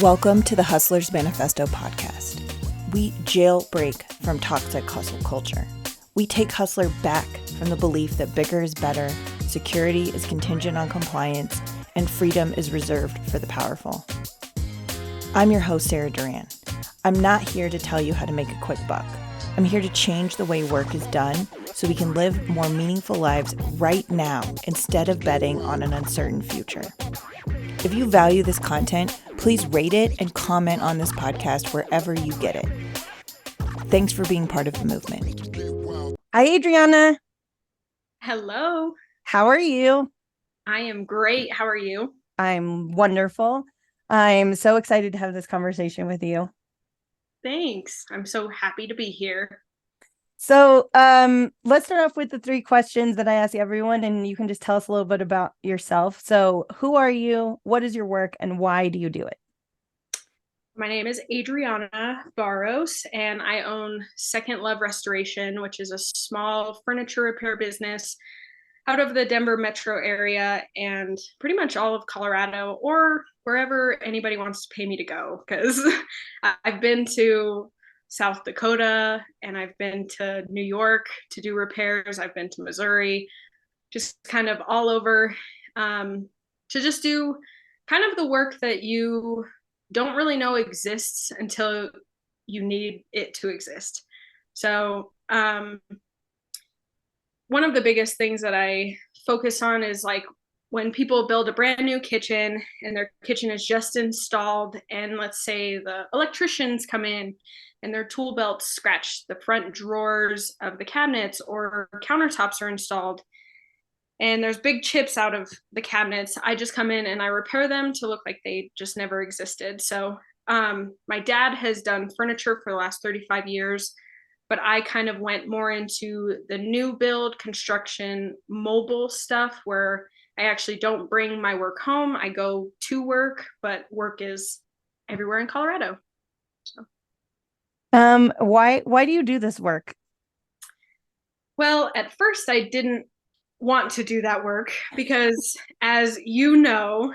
Welcome to the Hustler's Manifesto podcast. We jailbreak from toxic hustle culture. We take hustler back from the belief that bigger is better, security is contingent on compliance, and freedom is reserved for the powerful. I'm your host, Sarah Duran. I'm not here to tell you how to make a quick buck. I'm here to change the way work is done so we can live more meaningful lives right now instead of betting on an uncertain future. If you value this content, please rate it and comment on this podcast wherever you get it. Thanks for being part of the movement. Hi, Adrianna. Hello. How are you? I am great. How are you? I'm wonderful. I'm so excited to have this conversation with you. Thanks. I'm so happy to be here. So let's start off with the 3 questions that I ask everyone, and you can just tell us a little bit about yourself. So who are you? What is your work? And why do you do it? My name is Adrianna Baros, and I own Second Love Restoration, which is a small furniture repair business out of the Denver metro area and pretty much all of Colorado or wherever anybody wants to pay me to go, because I've been to South Dakota and I've been to New York to do repairs. I've been to Missouri, just kind of all over to just do kind of the work that you don't really know exists until you need it to exist. So one of the biggest things that I focus on is like when people build a brand new kitchen and their kitchen is just installed, and let's say the electricians come in and their tool belts scratch the front drawers of the cabinets, or countertops are installed and there's big chips out of the cabinets. I just come in and I repair them to look like they just never existed. So my dad has done furniture for the last 35 years, but I kind of went more into the new build construction mobile stuff where I actually don't bring my work home. I go to work, but work is everywhere in Colorado. So. Why do you do this work? Well, at first I didn't want to do that work because, as you know,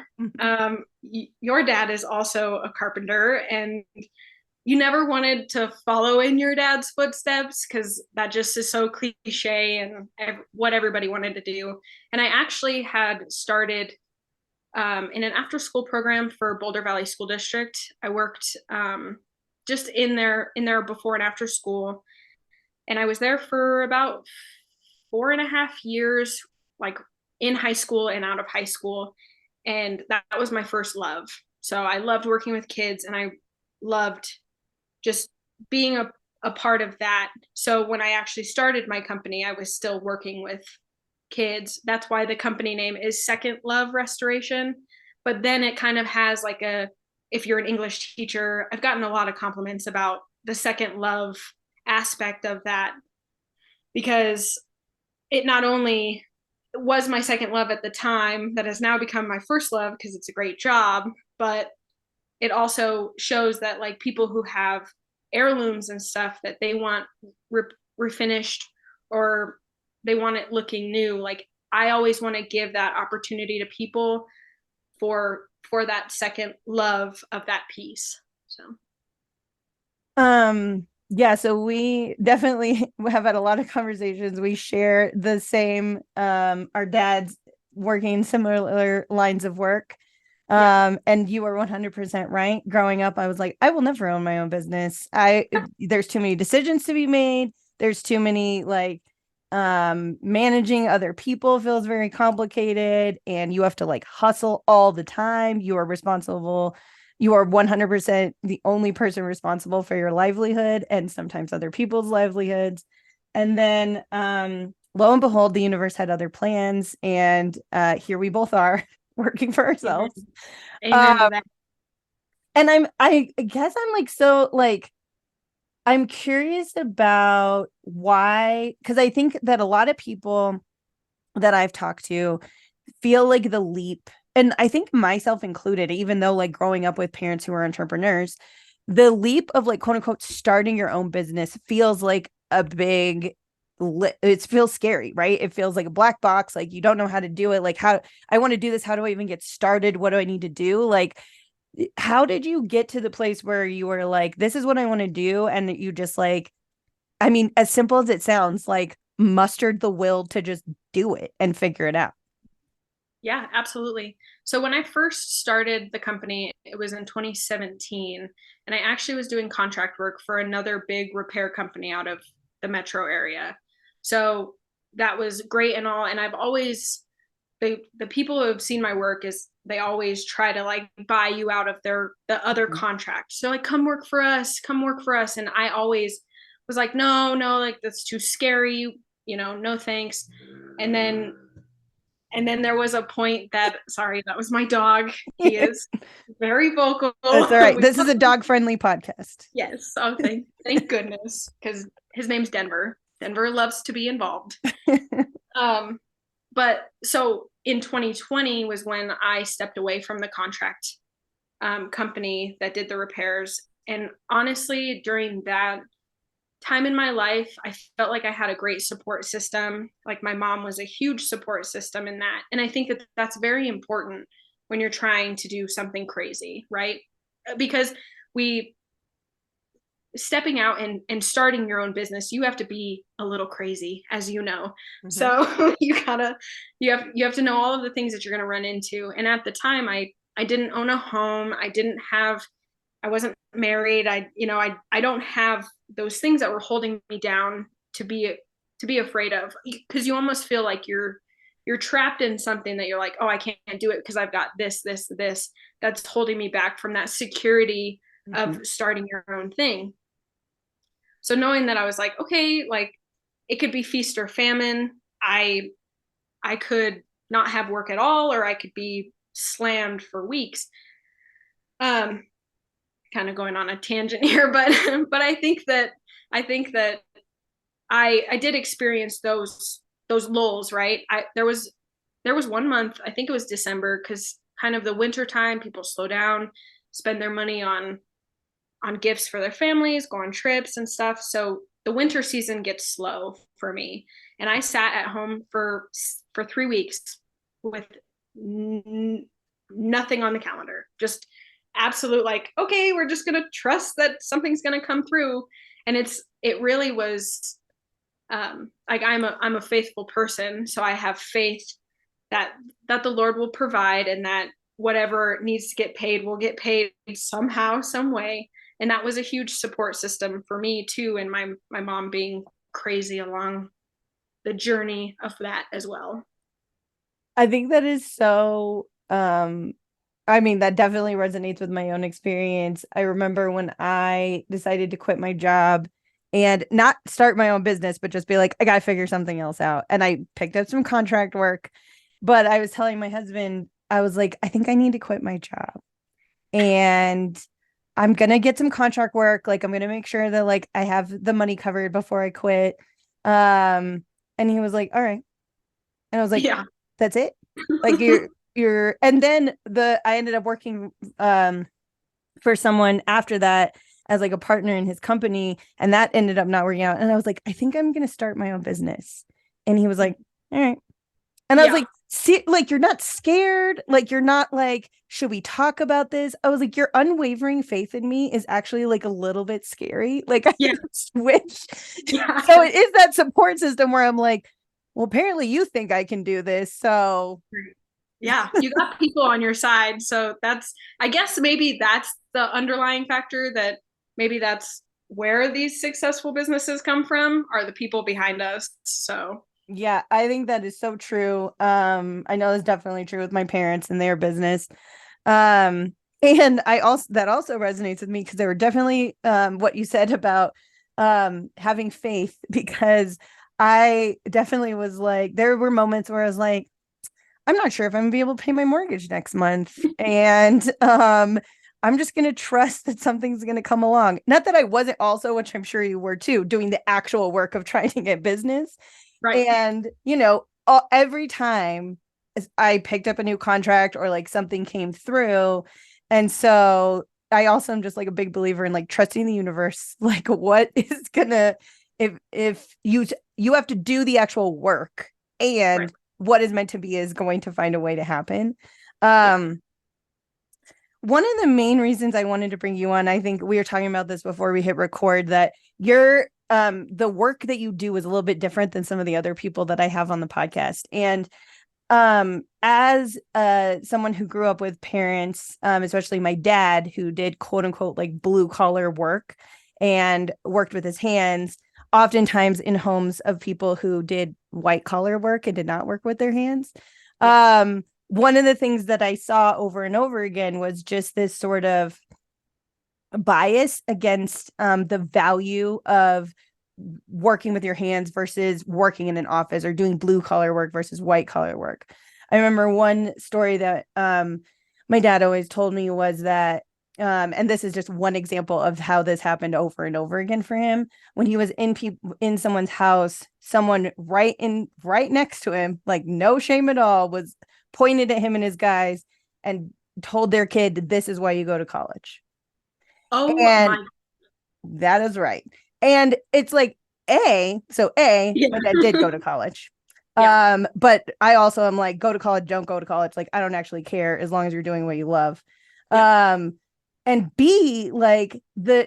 your dad is also a carpenter, and you never wanted to follow in your dad's footsteps because that just is so cliche and what everybody wanted to do. And I actually had started in an after-school program for Boulder Valley School District. I worked just in their before and after school, and I was there for about 4.5 years, like in high school and out of high school. And that was my first love. So I loved working with kids, and I loved just being a part of that. So when I actually started my company, I was still working with kids. That's why the company name is Second Love Restoration. But then it kind of has like if you're an English teacher, I've gotten a lot of compliments about the second love aspect of that, because it not only was my second love at the time, that has now become my first love because it's a great job, but it also shows that like people who have heirlooms and stuff that they want refinished, or they want it looking new, like I always want to give that opportunity to people for that second love of that piece. So yeah, so we definitely have had a lot of conversations. We share the same our dads working similar lines of work. And you are 100% right. Growing up, I was like, I will never own my own business. There's too many decisions to be made. There's too many like managing other people feels very complicated, and you have to like hustle all the time. You are 100% the only person responsible for your livelihood and sometimes other people's livelihoods. And then lo and behold, the universe had other plans, and here we both are working for ourselves. Amen. And I guess I'm like, so like, I'm curious about why, because I think that a lot of people that I've talked to feel like the leap, and I think myself included, even though like growing up with parents who are entrepreneurs, the leap of like quote unquote starting your own business feels like a big, it feels scary, right? It feels like a black box. Like you don't know how to do it. Like, how I want to do this. How do I even get started? What do I need to do? Like, how did you get to the place where you were like, this is what I want to do? And you just like, I mean, as simple as it sounds, like mustered the will to just do it and figure it out. Yeah, absolutely. So when I first started the company, it was in 2017, and I actually was doing contract work for another big repair company out of the metro area. So that was great and all. And I've always the people who have seen my work is they always try to like buy you out of the other contract. So like, come work for us, come work for us. And I always was like, no, no, like that's too scary, no thanks. And then there was a point that, sorry, that was my dog. He is very vocal. That's all right. This is a dog-friendly podcast. Yes. Oh, thank goodness, because his name's Denver. Denver loves to be involved. But so in 2020 was when I stepped away from the contract company that did the repairs. And honestly, during that time in my life, I felt like I had a great support system. Like my mom was a huge support system in that. And I think that that's very important when you're trying to do something crazy, right? Because we stepping out and starting your own business, you have to be a little crazy, as you know. Mm-hmm. So you have to know all of the things that you're going to run into. And at the time, I didn't own a home. I wasn't married. I don't have those things that were holding me down to be afraid of, because you almost feel like you're trapped in something that you're like, oh, I can't do it because I've got this that's holding me back from that security of starting your own thing. So knowing that, I was like, okay, like it could be feast or famine. I could not have work at all, or I could be slammed for weeks. Kind of going on a tangent here, but I think that I did experience those lulls, right? There was 1 month, I think it was December, because kind of the winter time, people slow down, spend their money on gifts for their families, go on trips and stuff. So the winter season gets slow for me, and I sat at home for 3 weeks with nothing on the calendar, just absolute like, okay, we're just gonna trust that something's gonna come through. And it really was like I'm a faithful person, so I have faith that the Lord will provide, and that whatever needs to get paid will get paid somehow, some way. And that was a huge support system for me too, and my mom being crazy along the journey of that as well. I think that is so I mean, that definitely resonates with my own experience. I remember when I decided to quit my job and not start my own business, but just be like, I gotta figure something else out. And I picked up some contract work, but I was telling my husband, I was like, I think I need to quit my job. And I'm gonna get some contract work. Like, I'm gonna make sure that like I have the money covered before I quit. And he was like, all right. And I was like, yeah, that's it. Like and then I ended up working for someone after that as like a partner in his company, and that ended up not working out. And I was like, I think I'm gonna start my own business. And he was like, all right. And I was like, see, like, you're not scared. Like, you're not like, should we talk about this? I was like, your unwavering faith in me is actually like a little bit scary. Like, I just wish. Yeah. So it is that support system where I'm like, well, apparently you think I can do this. So yeah, you got people on your side. So I guess maybe that's the underlying factor, that maybe that's where these successful businesses come from, are the people behind us. So yeah, I think that is so true. I know it's definitely true with my parents and their business. And that also resonates with me, because there were definitely what you said about having faith, because I definitely was like, there were moments where I was like, I'm not sure if I'm gonna be able to pay my mortgage next month. And I'm just gonna trust that something's gonna come along. Not that I wasn't also, which I'm sure you were too, doing the actual work of trying to get business. Right. And every time I picked up a new contract or like something came through. And so I also am just like a big believer in like trusting the universe. Like, what is gonna, if you have to do the actual work, and what is meant to be is going to find a way to happen. one of the main reasons I wanted to bring you on, I think we were talking about this before we hit record, that your the work that you do is a little bit different than some of the other people that I have on the podcast. And as someone who grew up with parents, especially my dad, who did quote unquote like blue collar work and worked with his hands, oftentimes in homes of people who did white collar work and did not work with their hands. Yes. One of the things that I saw over and over again was just this sort of bias against the value of working with your hands versus working in an office, or doing blue collar work versus white collar work. I remember one story that my dad always told me was that, and this is just one example of how this happened over and over again for him. When he was in someone's house, someone right next to him, like no shame at all, was pointed at him and his guys and told their kid, "This is why you go to college." Oh And my. that is right. And it's like, Yeah. my dad did go to college. Yeah. But I also am like, go to college, don't go to college. Like, I don't actually care as long as you're doing what you love. Yep. Um, and B, like the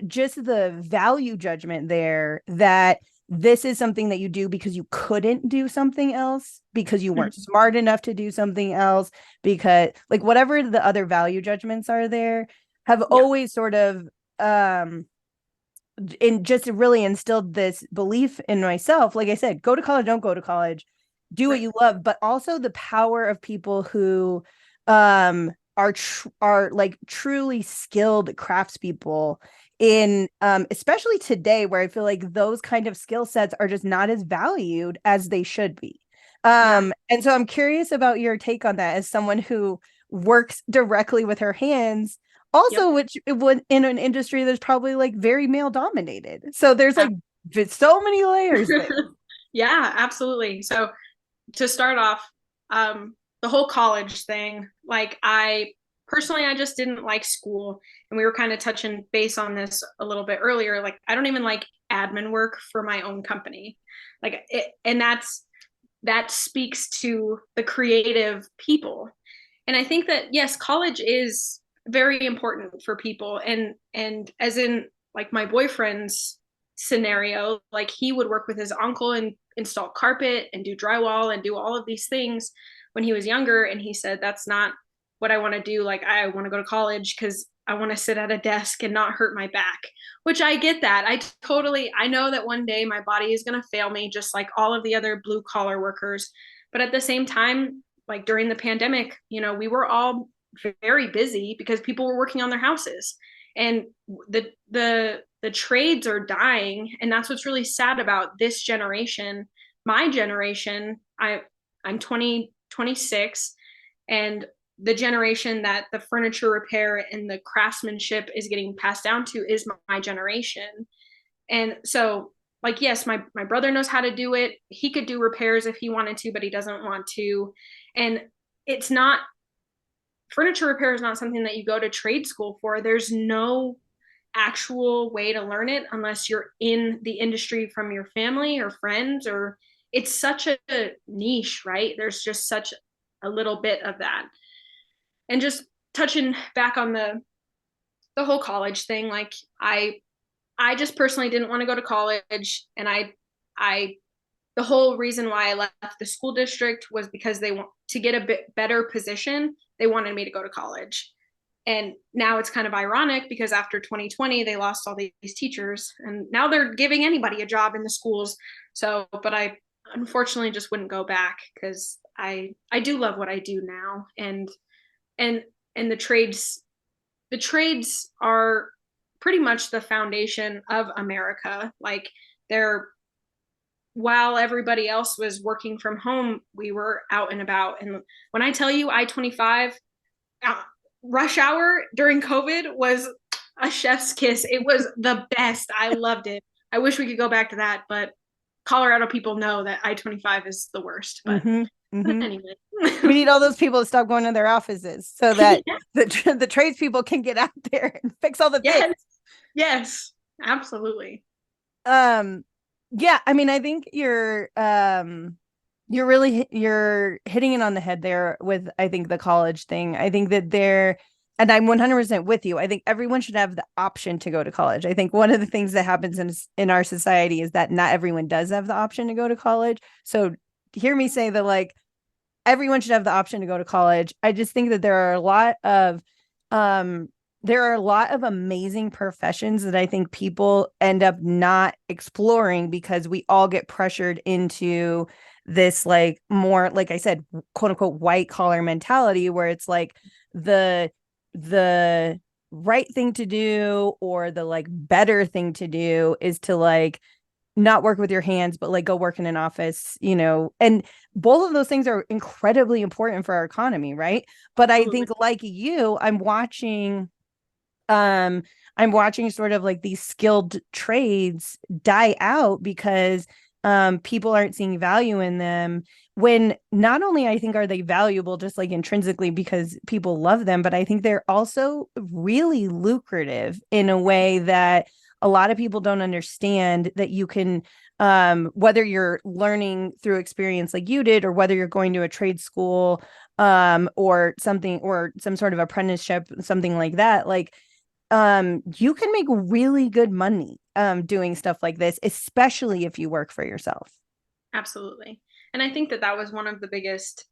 value judgment there, that this is something that you do because you couldn't do something else, because you weren't smart enough to do something else, because like whatever the other value judgments are there have Yeah. always sort of and just really instilled this belief in myself. Like I said, go to college, don't go to college, do what Right. you love, but also the power of people who are like truly skilled craftspeople in especially today, where I feel like those kind of skill sets are just not as valued as they should be. Yeah. And so I'm curious about your take on that as someone who works directly with her hands, Yep. also which it would in an industry that's probably like very male dominated, so there's Uh, like so many layers there. yeah, absolutely. So to start off, the whole college thing, like I personally, I just didn't like school. And we were kind of touching base on this a little bit earlier. Like, I don't even like admin work for my own company. Like, and that speaks to the creative people. And I think that, yes, college is very important for people. And as in, like, my boyfriend's scenario, like he would work with his uncle and install carpet and do drywall and do all of these things when he was younger. And he said, that's not what I want to do. Like, I want to go to college because I want to sit at a desk and not hurt my back, which I get that. I know that one day my body is going to fail me, just like all of the other blue collar workers. But at the same time, like during the pandemic, we were all very busy because people were working on their houses, and the trades are dying. And that's what's really sad about this generation, my generation. I'm 26, and the generation that the furniture repair and the craftsmanship is getting passed down to is my generation. And so, like, yes, my brother knows how to do it. He could do repairs if he wanted to, but he doesn't want to. And it's not, furniture repair is not something that you go to trade school for. There's no actual way to learn it unless you're in the industry from your family or friends, or it's such a niche, right? There's just such a little bit of that. And just touching back on the whole college thing, like I just personally didn't want to go to college. And I the whole reason why I left the school district was because they want to get a bit better position. They wanted me to go to college. And now it's kind of ironic because after 2020, they lost all these teachers, and now they're giving anybody a job in the schools. So, but I unfortunately just wouldn't go back because I do love what I do now. And and the trades are pretty much the foundation of America. Like, they're, while everybody else was working from home, we were out and about. And when I tell you I-25, rush hour during COVID was a chef's kiss. It was the best. I loved it. I wish we could go back to that, but Colorado people know that I-25 is the worst. But anyway. We need all those people to stop going to their offices so that the tradespeople can get out there and fix all the things. Yes. Yes, absolutely. Yeah, I mean, I think you're hitting it on the head there with, I think, the college thing. I think that And I'm 100% with you. I think everyone should have the option to go to college. I think one of the things that happens in our society is that not everyone does have the option to go to college. So hear me say that, like, everyone should have the option to go to college. I just think that um there are a lot of amazing professions that I think people end up not exploring because we all get pressured into this, like, more, like I said, quote unquote white collar mentality, where it's like the the right thing to do, or the like better thing to do, is to like not work with your hands, but like go work in an office, and both of those things are incredibly important for our economy, right? But I Absolutely. think, like you, I'm watching sort of like these skilled trades die out because people aren't seeing value in them, when not only I think are they valuable just like intrinsically because people love them, but I think they're also really lucrative in a way that a lot of people don't understand, that you can, whether you're learning through experience like you did, or whether you're going to a trade school, or something, or some sort of apprenticeship, something like that, like, you can make really good money doing stuff like this, especially if you work for yourself. Absolutely. And I think that that was one of the biggest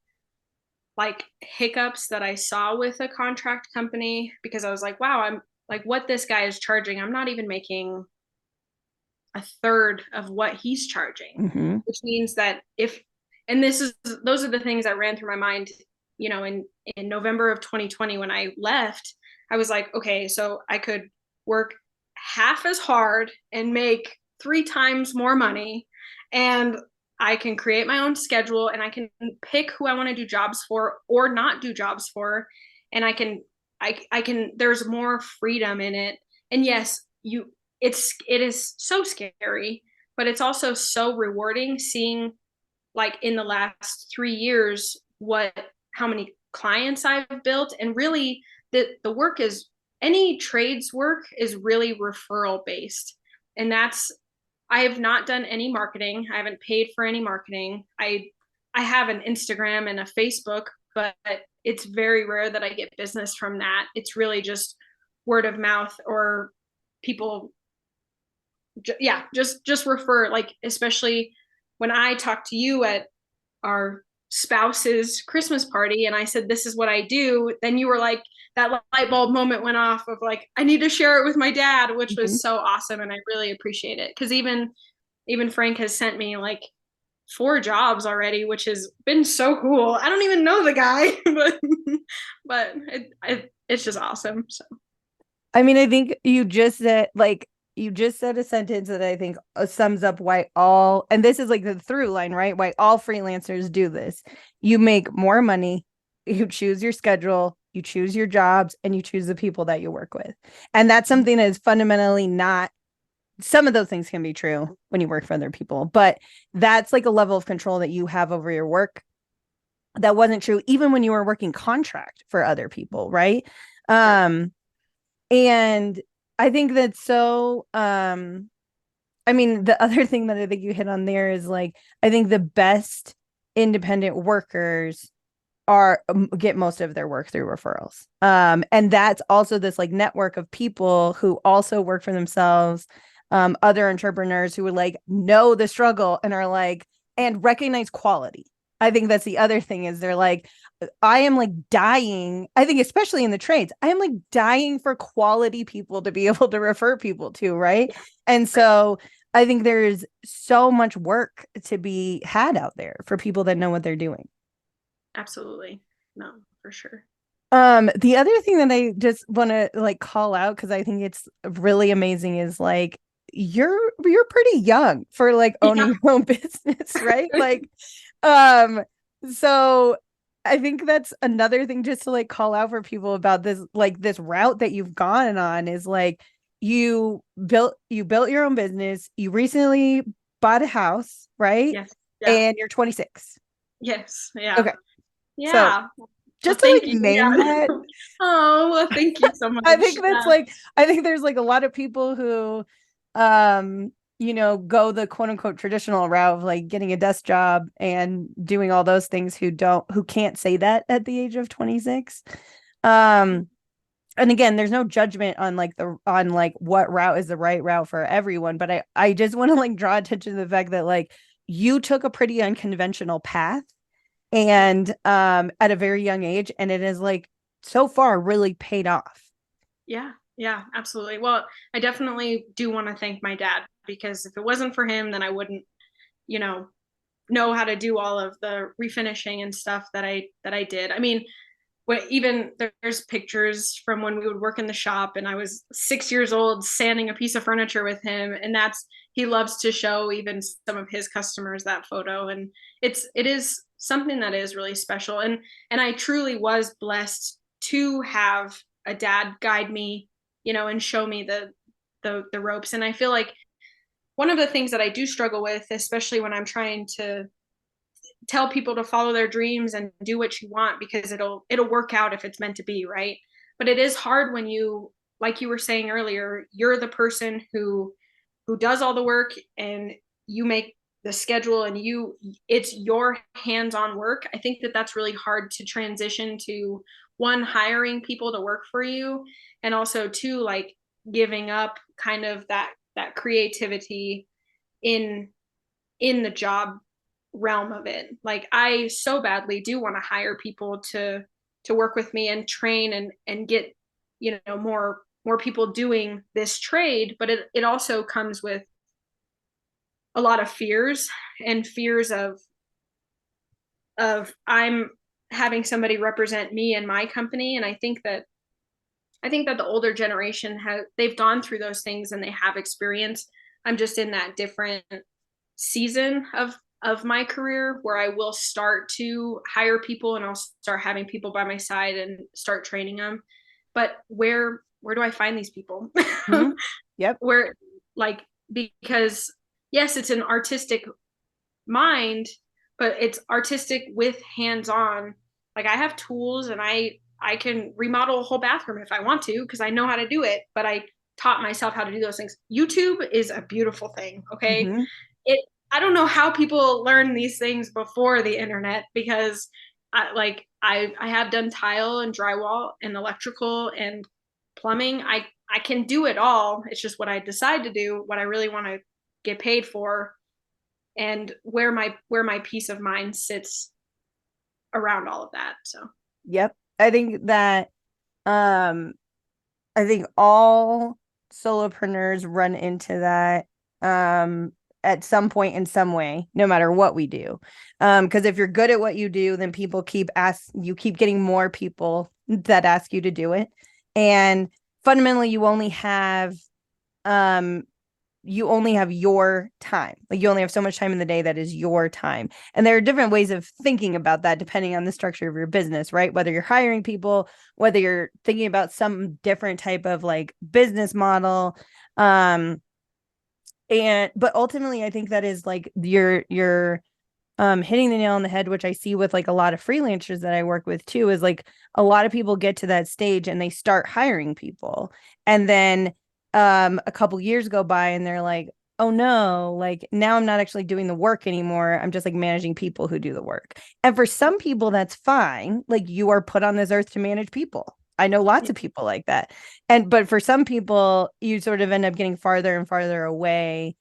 like hiccups that I saw with a contract company, because I was like, wow, I'm like, what this guy is charging, I'm not even making a third of what he's charging, Mm-hmm. which means that if, and this is, those are the things that ran through my mind, in November of 2020 when I left. I was like, okay, so I could work half as hard and make 3 times more money, and I can create my own schedule, and I can pick who I want to do jobs for or not do jobs for, and I can there's more freedom in it. And yes, it is so scary, but it's also so rewarding seeing, like, in the last 3 years, how many clients I've built. And really, the work is, any trades work is really referral based. And that's, I have not done any marketing. I haven't paid for any marketing. I have an Instagram and a Facebook, but it's very rare that I get business from that. It's really just word of mouth, or people, yeah, just refer, like, especially when I talked to you at our spouse's Christmas party and I said, this is what I do, then you were like, that light bulb moment went off of like, I need to share it with my dad, which Mm-hmm. was so awesome. And I really appreciate it. Cause even Frank has sent me like 4 jobs already, which has been so cool. I don't even know the guy, but it's just awesome. So I mean, I think you just said a sentence that I think sums up why all, and this is like the through line, right? Why all freelancers do this. You make more money, you choose your schedule, you choose your jobs, and you choose the people that you work with. And that's something that is fundamentally not, some of those things can be true when you work for other people, but that's like a level of control that you have over your work that wasn't true even when you were working contract for other people, right? right. Um, and I think that's so, I mean, the other thing that I think you hit on there is, like, I think the best independent workers get most of their work through referrals. And that's also this like network of people who also work for themselves, other entrepreneurs who would like know the struggle and are like, and recognize quality. I think that's the other thing, is they're like, I am like dying. I think especially in the trades, I am like dying for quality people to be able to refer people to, right? And Right. so I think there's so much work to be had out there for people that know what they're doing. Absolutely. No, for sure. The other thing that I just want to like call out, because I think it's really amazing, is like you're pretty young for like owning Yeah. your own business, right? Like, um, so I think that's another thing just to like call out for people about this, like this route that you've gone on, is like you built your own business, you recently bought a house, right? Yes. Yeah. And you're 26. Yes. Yeah. Okay. So Yeah. Well, just to thank like you. name Yeah. that, Oh, well, thank you so I much. think that's Yeah. like, I think there's like a lot of people who, um, go the quote unquote traditional route of like getting a desk job and doing all those things, who can't say that at the age of 26. Um, and again, there's no judgment on what route is the right route for everyone, but I just want to like draw attention to the fact that like you took a pretty unconventional path and at a very young age, and it has like so far really paid off. Yeah, absolutely. Well, I definitely do want to thank my dad, because if it wasn't for him, then I wouldn't, you know how to do all of the refinishing and stuff that I did. I mean, even there's pictures from when we would work in the shop and I was 6 years old sanding a piece of furniture with him, and he loves to show even some of his customers that photo, and it is something that is really special, and I truly was blessed to have a dad guide me, and show me the ropes. And I feel like one of the things that I do struggle with, especially when I'm trying to tell people to follow their dreams and do what you want, because it'll work out if it's meant to be, right? But it is hard when you, like you were saying earlier, you're the person who does all the work, and you make the schedule, and it's your hands-on work. I think that that's really hard to transition to, one, hiring people to work for you, and also two, like giving up kind of that creativity in the job realm of it. Like, I so badly do want to hire people to work with me and train and get, more people doing this trade. But it also comes with a lot of fears, and fears of I'm having somebody represent me and my company. And I think that the older generation they've gone through those things and they have experience. I'm just in that different season of my career where I will start to hire people, and I'll start having people by my side and start training them. But where do I find these people? Mm-hmm. Yep. Where, like, because yes, it's an artistic mind, but it's artistic with hands-on. Like, I have tools, and I can remodel a whole bathroom if I want to, because I know how to do it, but I taught myself how to do those things. YouTube is a beautiful thing. Okay. Mm-hmm. I don't know how people learn these things before the internet, because I have done tile and drywall and electrical and plumbing. I can do it all. It's just what I decide to do, what I really want to get paid for, and where my peace of mind sits around all of that. So Yep. I think that I think all solopreneurs run into that at some point in some way, no matter what we do. Because if you're good at what you do, then people keep getting more people that ask you to do it. And fundamentally, you only have your time. Like, you only have so much time in the day that is your time. And there are different ways of thinking about that depending on the structure of your business, right? Whether you're hiring people, whether you're thinking about some different type of like business model. But ultimately, I think that is like you're hitting the nail on the head, which I see with like a lot of freelancers that I work with too, is like a lot of people get to that stage and they start hiring people. And then a couple years go by and they're like, oh no, like now I'm not actually doing the work anymore. I'm just like managing people who do the work. And for some people, that's fine. Like, you are put on this earth to manage people. I know lots of people like that. But for some people, you sort of end up getting farther and farther away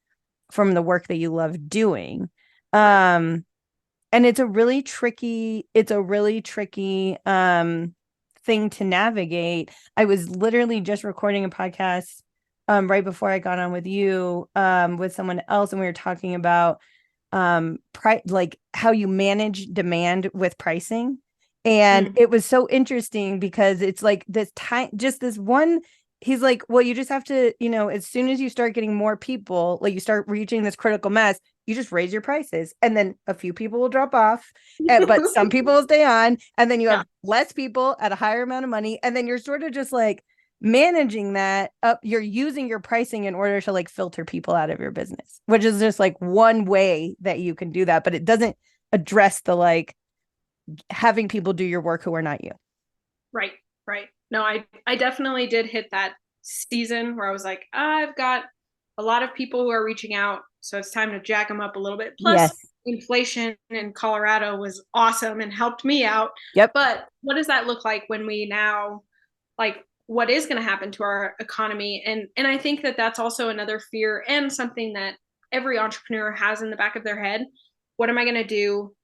from the work that you love doing. And it's a really tricky thing to navigate. I was literally just recording a podcast right before I got on with you with someone else, and we were talking about like how you manage demand with pricing. And it was so interesting because it's like this time, just this one. He's like, well, you just have to, as soon as you start getting more people, like you start reaching this critical mass, you just raise your prices, and then a few people will drop off, but some people will stay on, and then you have less people at a higher amount of money, and then you're sort of just like managing that up. You're using your pricing in order to like filter people out of your business, which is just like one way that you can do that, but it doesn't address the like having people do your work who are not you. Right. No, I definitely did hit that season where I was like, I've got a lot of people who are reaching out, so it's time to jack them up a little bit. Plus, inflation in Colorado was awesome and helped me out. Yep. But what does that look like when we now, like, what is going to happen to our economy. And I think that that's also another fear and something that every entrepreneur has in the back of their head. What am I going to do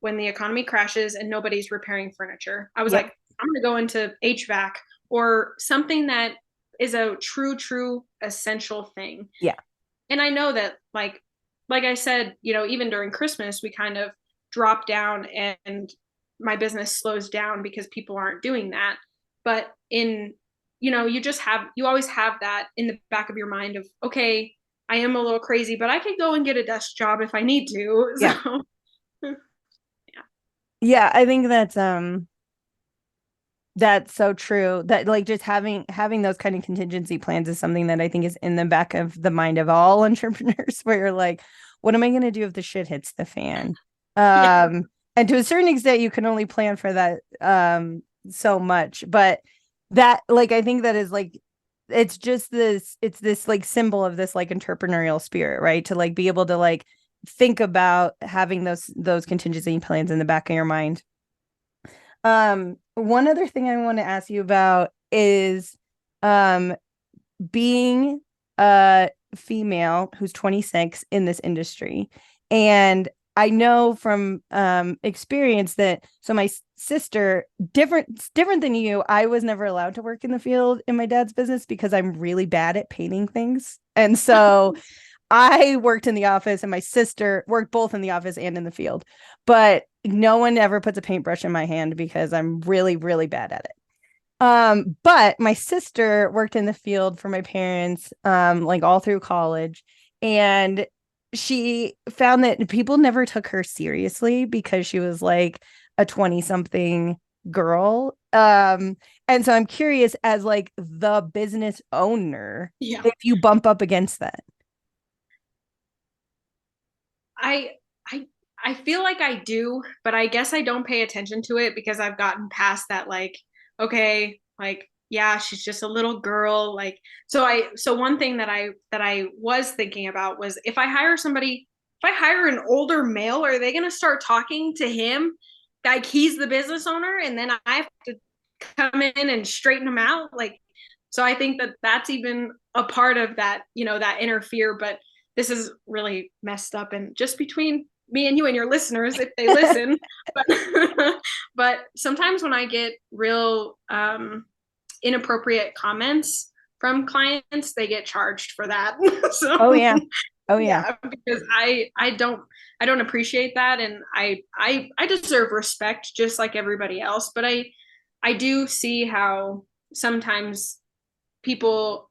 when the economy crashes and nobody's repairing furniture? I was Yep. like, I'm going to go into HVAC or something that is a true essential thing. Yeah. And I know that like I said, even during Christmas, we kind of drop down and my business slows down because people aren't doing that. But you always have that in the back of your mind of, okay, I am a little crazy, but I could go and get a desk job if I need to. Yeah. So Yeah, I think that's so true. That like just having those kind of contingency plans is something that I think is in the back of the mind of all entrepreneurs, where you're like, what am I going to do if the shit hits the fan? yeah. And to a certain extent, you can only plan for that so much. But that, like, I think that is like, it's this like symbol of this like entrepreneurial spirit, right? To like be able to like think about having those contingency plans in the back of your mind. One other thing I want to ask you about is um being a female who's 26 in this industry. And I know from experience that my sister, different than you, I was never allowed to work in the field in my dad's business because I'm really bad at painting things. And so I worked in the office and my sister worked both in the office and in the field. But no one ever puts a paintbrush in my hand because I'm really, really bad at it. But my sister worked in the field for my parents, like all through college, and she found that people never took her seriously because she was like a 20-something girl. And so I'm curious, as like the business owner, Yeah. if you bump up against that. I I I feel like I do, but I guess I don't pay attention to it because I've gotten past that, like, okay, like, yeah, she's just a little girl. Like, so one thing that I was thinking about was, if I hire an older male, are they gonna start talking to him like he's the business owner and then I have to come in and straighten him out? Like, so I think that that's even a part of that, that inner fear. But this is really messed up, and just between me and you and your listeners, if they listen. But but sometimes when I get real inappropriate comments from clients, they get charged for that. So Oh yeah. Oh yeah. yeah, because I don't appreciate that, and I deserve respect just like everybody else. But I do see how sometimes people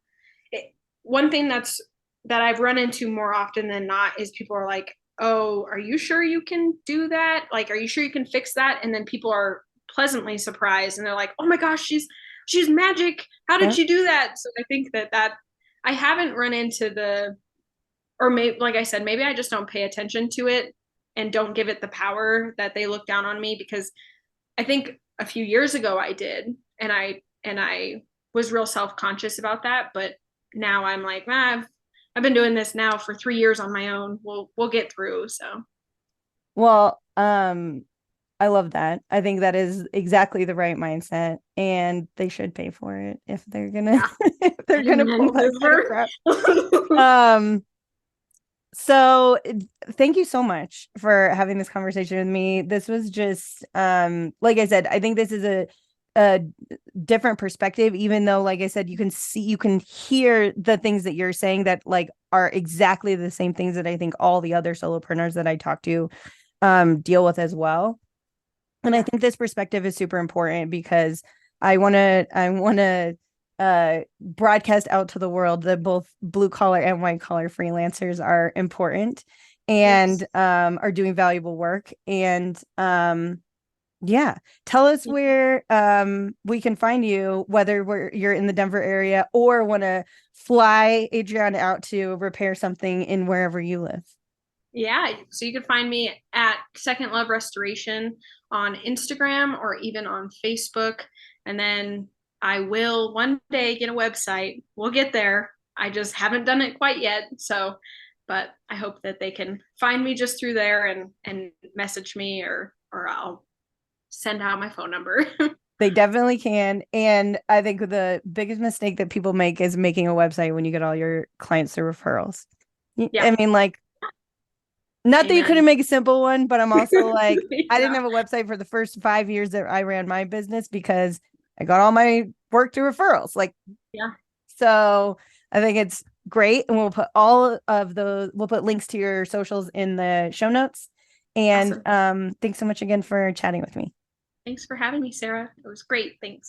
one thing that I've run into more often than not is people are like, "Oh, are you sure you can do that? Like, are you sure you can fix that?" And then people are pleasantly surprised and they're like, "Oh my gosh, she's magic. How did Yeah. she do that?" So I think that I haven't run into or maybe, like I said, maybe I just don't pay attention to it and don't give it the power that they look down on me, because I think a few years ago I did, and I was real self-conscious about that. But now I'm like, I've been doing this now for 3 years on my own. We'll get through. So Well, I love that. I think that is exactly the right mindset, and they should pay for it if they're gonna yeah, if they're gonna men pull that kind of crap. over. Um, so thank you so much for having this conversation with me. This was just like I said, I think this is a different perspective, even though, like I said, you can hear the things that you're saying that like are exactly the same things that I think all the other solopreneurs that I talk to deal with as well. And I think this perspective is super important because I want to broadcast out to the world that both blue collar and white collar freelancers are important and Yes. are doing valuable work. And yeah, tell us where we can find you, whether you're in the Denver area or want to fly Adrianna out to repair something in wherever you live. Yeah, so you can find me at Second Love Restoration on Instagram or even on Facebook. And then I will one day get a website. We'll get there. I just haven't done it quite yet. So, but I hope that they can find me just through there and message me, or I'll send out my phone number. They definitely can. And I think the biggest mistake that people make is making a website when you get all your clients through referrals. Yeah. I mean, like, not that you Amen. couldn't make a simple one, but I'm also like, I didn't Yeah. have a website for the first 5 years that I ran my business because I got all my work through referrals. Like, Yeah. so I think it's great. And we'll put links to your socials in the show notes. And Awesome. thanks so much again for chatting with me. Thanks for having me, Sarah. It was great. Thanks.